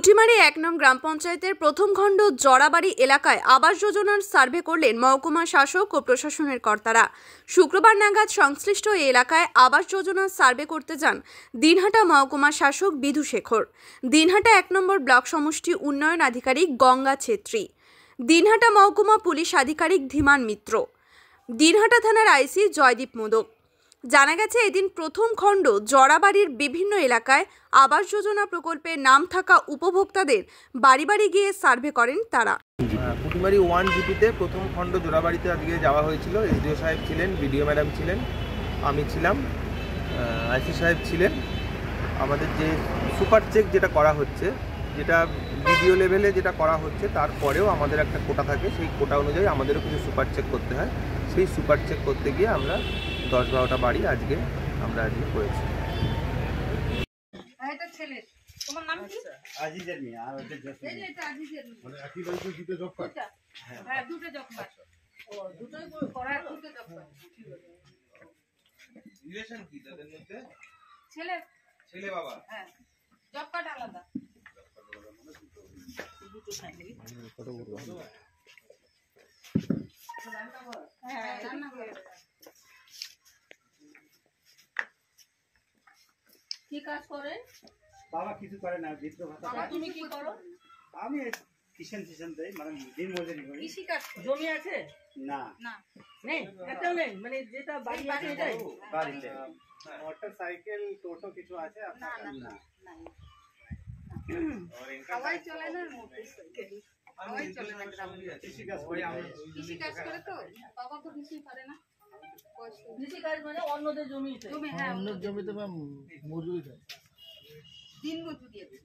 পুটিমারি ১ নং গ্রাম পঞ্চায়েতের প্রথম খণ্ড জড়াবাড়ি এলাকায় আবাস যোজনার সার্ভে করলেন মহকুমা শাসক ও প্রশাসনের কর্তারা। শুক্রবার নাগাদ সংশ্লিষ্ট এই এলাকায় আবাস যোজনার সার্ভে করতে যান দিনহাটা মহকুমা শাসক বিধু শেখর, দিনহাটা ১ নম্বর ব্লক সমষ্টি উন্নয়ন আধিকারিক গঙ্গা ছেত্রী, দিনহাটা মহকুমা পুলিশ আধিকারিক ধীমান মিত্র, দিনহাটা থানার আইসি জয়দীপ মোদক। জানা গেছে, এদিন প্রথম খণ্ড জড়াবাড়ির বিভিন্ন এলাকায় আবাস যোজনা প্রকল্পে নাম থাকা উপভোক্তাদের বাড়ি বাড়ি গিয়ে সার্ভে করেন তারা। পুটিমারি 1 জিপিতে প্রথম খণ্ড জোড়াবাড়িতে আজকে যাওয়া হয়েছিল। এসডিও সাহেব ছিলেন, বিডিও ম্যাডাম ছিলেন, আমি ছিলাম, আইসি সাহেব ছিলেন। আমাদের যে সুপার চেক যেটা করা হচ্ছে, যেটা বিডিও লেভেলে যেটা করা হচ্ছে, তারপরেও আমাদের একটা কোটা থাকে, সেই কোটা অনুযায়ী আমাদেরও কিছু সুপার চেক করতে হয়। সেই সুপার চেক করতে গিয়ে আমরা 10-12টা বাড়ি আজকে করেছি। তোমার নাম কি? আজিজের মেয়ে। আর ওটা জসমিন। এই যে এটা আজিজের মেয়ে। মানে একই বাড়িতে দুটো জব পায়? হ্যাঁ, দুটো জব পায়। ও দুটোই করা, দুটো জব পায়। ঠিক আছে। রিলেশন কি তাদের মধ্যে? ছেলে বাবা। হ্যাঁ। জব কার্ড আলাদা। দুটো ফ্যামিলি। কত বড়? হ্যাঁ, রান্না করে। কি কাজ করে? বাবা কিছু করে না, বিদ্যুৎ ভাতা পায়। তুমি কি করো? আমি কিষান দেই, মানে দিন মজুরি করি। কৃষি কাজ। জমি আছে? না না নেই, একটাও নেই। মানে যেটা বাড়ি আছে এটাই বাড়িতে। মোটরসাইকেল টোটো কিছু আছে আপনার? না না না। হাওয়াই চলে না, মোটরসাইকেল হাওয়াই চলে না। কৃষি কাজ করে তো বাবা তো কৃষি করে না। কৃষি কাজ মানে অন্যদের জমিতে। হ্যাঁ, অন্য জমিতে মজুরি দেয়, দিন মজুরি আছে।